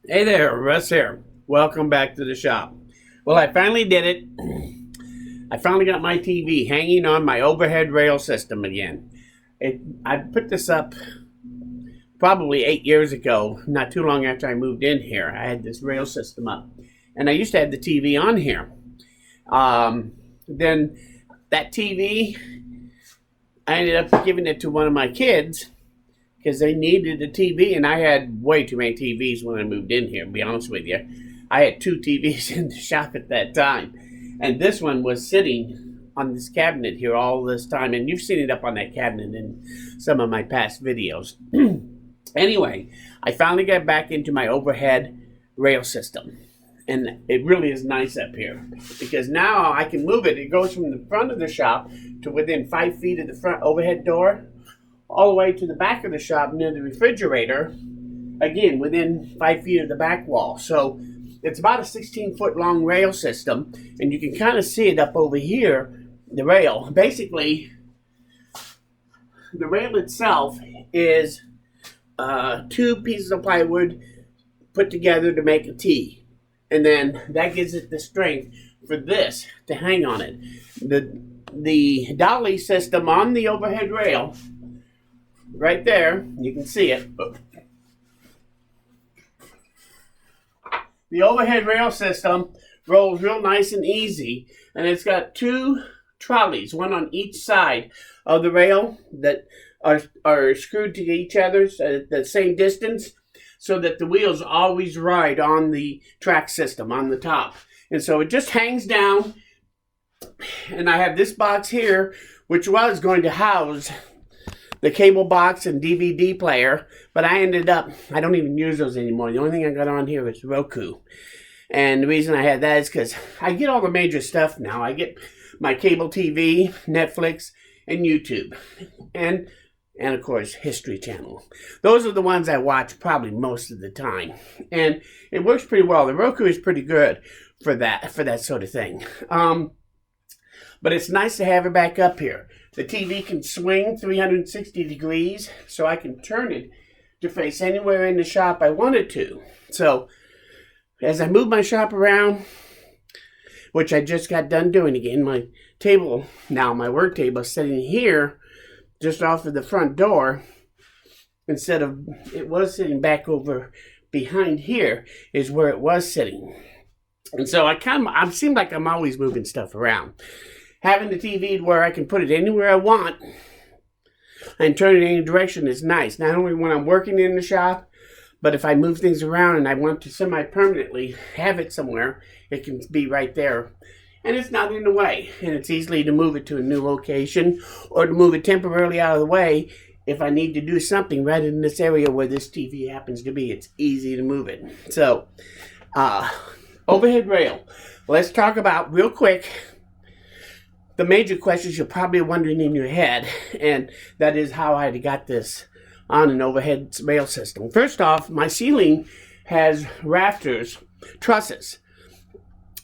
Hey there, Russ here. Welcome back to the shop. Well, I finally did it. I finally got my TV hanging on my overhead rail system again. I put this up probably 8 years ago, not too long after I moved in here. I had this rail system up, and I used to have the TV on here. Then that TV, I ended up giving it to one of my kids because they needed a TV, and I had way too many TVs when I moved in here, to be honest with you. I had 2 TVs in the shop at that time, and this one was sitting on this cabinet here all this time, and you've seen it up on that cabinet in some of my past videos. Anyway, I finally got back into my overhead rail system, and it really is nice up here because now I can move it. It goes from the front of the shop to within 5 feet of the front overhead door, all the way to the back of the shop near the refrigerator, again within 5 feet of the back wall. So it's about a 16-foot long rail system, and you can kind of see it up over here, the rail. Basically, the rail itself is 2 pieces of plywood put together to make a T, and then that gives it the strength for this to hang on it. The dolly system on the overhead rail, right there, you can see it. The overhead rail system rolls real nice and easy, and it's got 2 trolleys, one on each side of the rail that are screwed to each other at the same distance, so that the wheels always ride on the track system on the top. And so it just hangs down, and I have this box here, which was going to house the cable box and DVD player, but I don't even use those anymore. The only thing I got on here is Roku. And the reason I had that is because I get all the major stuff now. I get my cable TV, Netflix, and YouTube. And of course, History Channel. Those are the ones I watch probably most of the time. And it works pretty well. The Roku is pretty good for that sort of thing. But it's nice to have it back up here. The TV can swing 360 degrees, so I can turn it to face anywhere in the shop I wanted to. So, as I move my shop around, which I just got done doing again, my table, now my work table, is sitting here just off of the front door, instead of, it was sitting back over behind here, is where it was sitting. And so I seem like I'm always moving stuff around. Having the TV where I can put it anywhere I want and turn it in any direction is nice. Not only when I'm working in the shop, but if I move things around and I want to semi-permanently have it somewhere, it can be right there. And it's not in the way. And it's easy to move it to a new location or to move it temporarily out of the way if I need to do something right in this area where this TV happens to be. It's easy to move it. So, overhead rail. Let's talk about, real quick, the major questions you're probably wondering in your head, and that is how I got this on an overhead rail system. First off, my ceiling has rafters, trusses,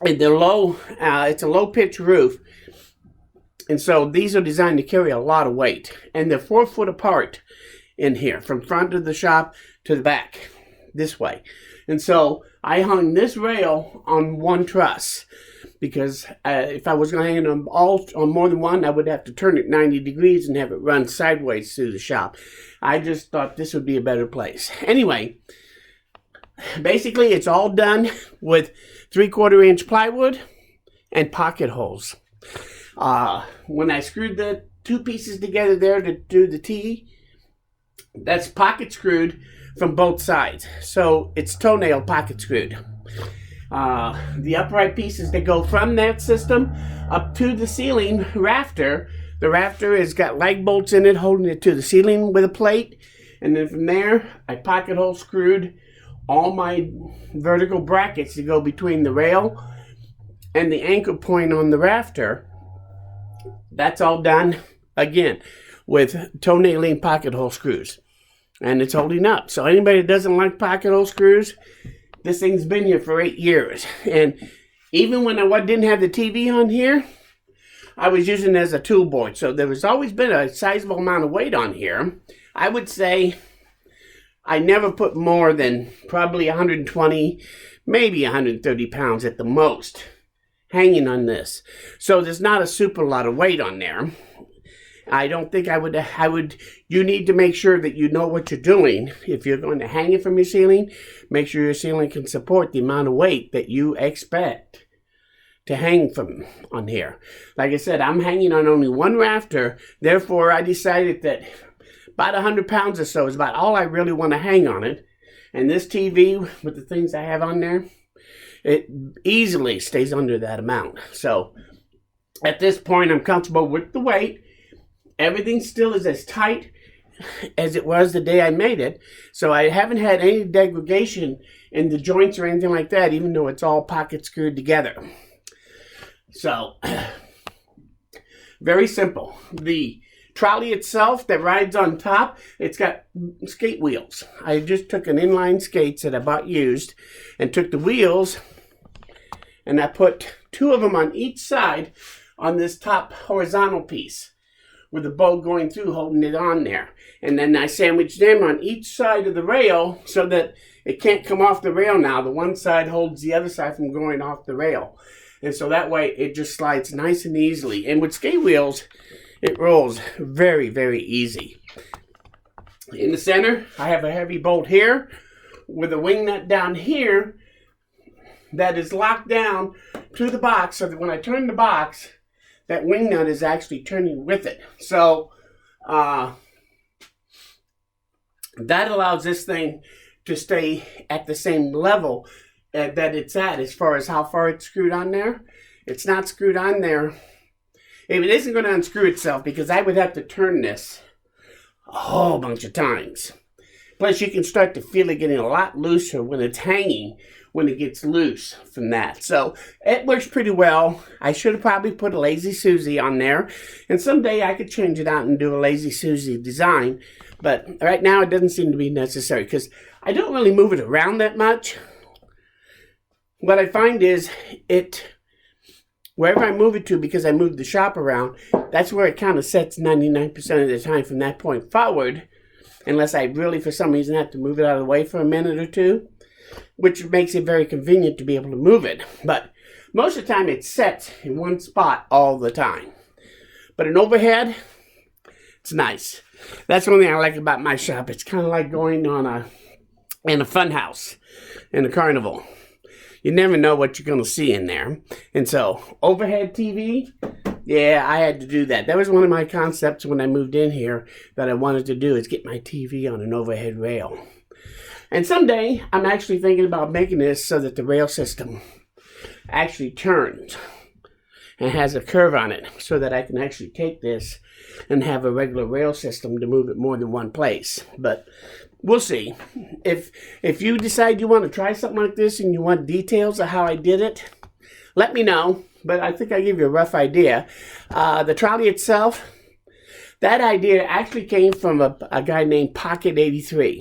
and they're low. It's a low-pitch roof, and so these are designed to carry a lot of weight, and they're 4 foot apart in here, from front of the shop to the back, this way. And so I hung this rail on one truss, because if I was going to hang them all on more than one, I would have to turn it 90 degrees and have it run sideways through the shop. I just thought this would be a better place. Anyway, basically it's all done with 3/4 inch plywood and pocket holes. When I screwed the 2 pieces together there to do the T, that's pocket screwed from both sides. So it's toenail pocket screwed. The upright pieces that go from that system up to the ceiling rafter. The rafter has got lag bolts in it holding it to the ceiling with a plate. And then from there, I pocket hole screwed all my vertical brackets to go between the rail and the anchor point on the rafter. That's all done, again, with toenailing pocket hole screws. And it's holding up. So anybody that doesn't like pocket hole screws, this thing's been here for 8 years. And even when I didn't have the TV on here, I was using it as a tool board. So there has always been a sizable amount of weight on here. I would say I never put more than probably 120, maybe 130 pounds at the most hanging on this. So there's not a super lot of weight on there. I don't think I would, you need to make sure that you know what you're doing. If you're going to hang it from your ceiling, make sure your ceiling can support the amount of weight that you expect to hang from on here. Like I said, I'm hanging on only one rafter. Therefore, I decided that about 100 pounds or so is about all I really want to hang on it. And this TV, with the things I have on there, it easily stays under that amount. So at this point, I'm comfortable with the weight. Everything still is as tight as it was the day I made it. So I haven't had any degradation in the joints or anything like that, even though it's all pocket screwed together. So, very simple. The trolley itself that rides on top, it's got skate wheels. I just took an inline skates that I bought used and took the wheels and I put 2 of them on each side on this top horizontal piece, with the bolt going through holding it on there. And then I sandwiched them on each side of the rail so that it can't come off the rail now. The one side holds the other side from going off the rail. And so that way it just slides nice and easily. And with skate wheels, it rolls very, very easy. In the center, I have a heavy bolt here with a wing nut down here that is locked down to the box so that when I turn the box, that wing nut is actually turning with it. So that allows this thing to stay at the same level that it's at as far as how far it's screwed on there. It's not screwed on there. If it isn't going to unscrew itself, because I would have to turn this a whole bunch of times. Plus you can start to feel it getting a lot looser when it's hanging, when it gets loose from that. So it works pretty well. I should have probably put a Lazy Susie on there. And someday I could change it out and do a Lazy Susie design. But right now it doesn't seem to be necessary because I don't really move it around that much. What I find is wherever I move it to, because I move the shop around, that's where it kind of sets 99% of the time from that point forward. Unless I really, for some reason, have to move it out of the way for a minute or two, which makes it very convenient to be able to move it. But most of the time, it sets in one spot all the time. But an overhead, it's nice. That's one thing I like about my shop. It's kind of like going in a fun house, in a carnival. You never know what you're going to see in there. And so, overhead TV, yeah, I had to do that. That was one of my concepts when I moved in here that I wanted to do, is get my TV on an overhead rail. And someday, I'm actually thinking about making this so that the rail system actually turns and has a curve on it so that I can actually take this and have a regular rail system to move it more than one place. But we'll see. If you decide you want to try something like this and you want details of how I did it, let me know. But I think I gave you a rough idea. The trolley itself, that idea actually came from a guy named Pocket83.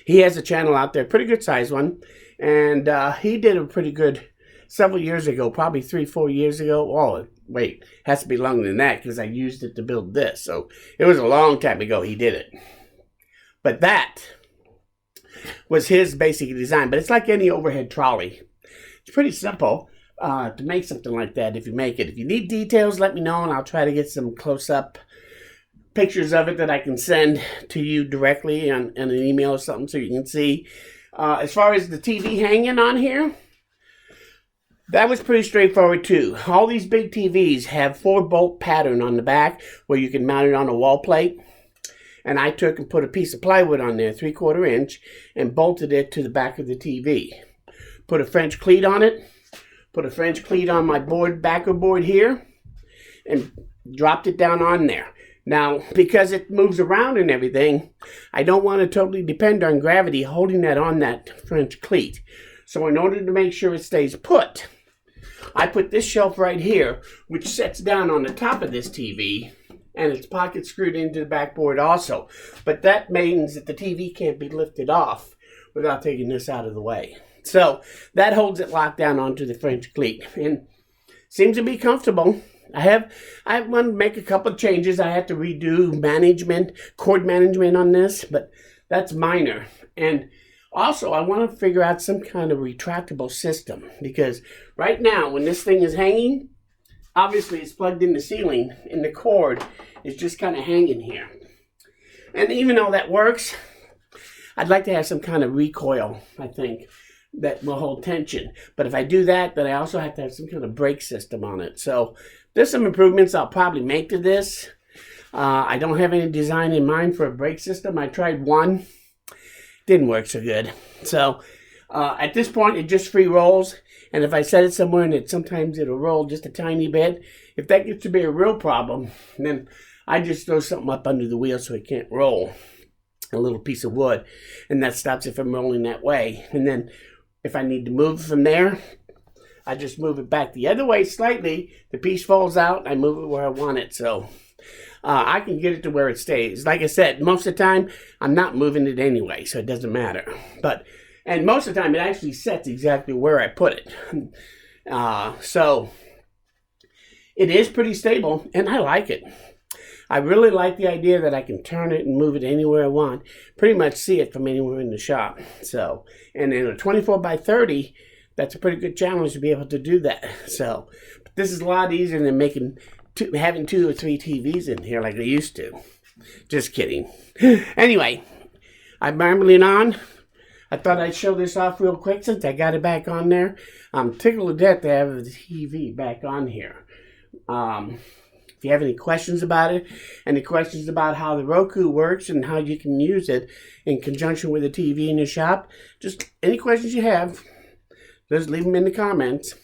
He has a channel out there, pretty good sized one. And he did a pretty good several years ago, probably 3-4 years ago. Oh, wait, has to be longer than that because I used it to build this. So it was a long time ago he did it. But that was his basic design. But it's like any overhead trolley. It's pretty simple to make something like that if you make it. If you need details, let me know, and I'll try to get some close-up pictures of it that I can send to you directly on an email or something so you can see. As far as the TV hanging on here, that was pretty straightforward too. All these big TVs have 4-bolt pattern on the back where you can mount it on a wall plate. And I took and put a piece of plywood on there, 3/4 inch, and bolted it to the back of the TV. Put a French cleat on it. Put a French cleat on my backer board here. And dropped it down on there. Now, because it moves around and everything, I don't want to totally depend on gravity holding that on that French cleat. So in order to make sure it stays put, I put this shelf right here, which sets down on the top of this TV, and it's pocket screwed into the backboard also. But that means that the TV can't be lifted off without taking this out of the way. So that holds it locked down onto the French cleat. And seems to be comfortable. I want to make a couple of changes. I have to redo cord management on this, but that's minor. And also, I want to figure out some kind of retractable system, because right now, when this thing is hanging, obviously it's plugged in the ceiling and the cord is just kind of hanging here. And even though that works, I'd like to have some kind of recoil, I think, that will hold tension. But if I do that, then I also have to have some kind of brake system on it. So there's some improvements I'll probably make to this. I don't have any design in mind for a brake system. I tried one. Didn't work so good. So at this point, it just free rolls. And if I set it somewhere and sometimes it'll roll just a tiny bit, if that gets to be a real problem, then I just throw something up under the wheel so it can't roll. A little piece of wood. And that stops it from rolling that way. And then if I need to move it from there, I just move it back the other way slightly. The piece falls out. I move it where I want it. So I can get it to where it stays. Like I said, most of the time, I'm not moving it anyway, so it doesn't matter. And most of the time, it actually sets exactly where I put it. So it is pretty stable, and I like it. I really like the idea that I can turn it and move it anywhere I want. Pretty much see it from anywhere in the shop. So, and in a 24 by 30, that's a pretty good challenge to be able to do that. So, but this is a lot easier than having 2 or 3 TVs in here like I used to. Just kidding. Anyway, I'm rambling on. I thought I'd show this off real quick since I got it back on there. I'm tickled to death to have the TV back on here. If you have any questions about it, any questions about how the Roku works and how you can use it in conjunction with the TV in your shop, just any questions you have, just leave them in the comments.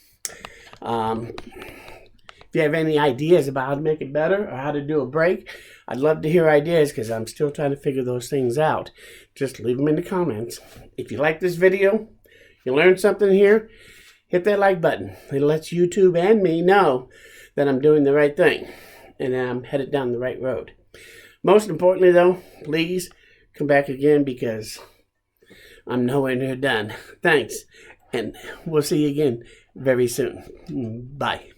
If you have any ideas about how to make it better or how to do a break, I'd love to hear ideas because I'm still trying to figure those things out. Just leave them in the comments. If you like this video, you learned something here, hit that like button. It lets YouTube and me know that I'm doing the right thing and that I'm headed down the right road. Most importantly, though, please come back again because I'm nowhere near done. Thanks, and we'll see you again very soon. Bye.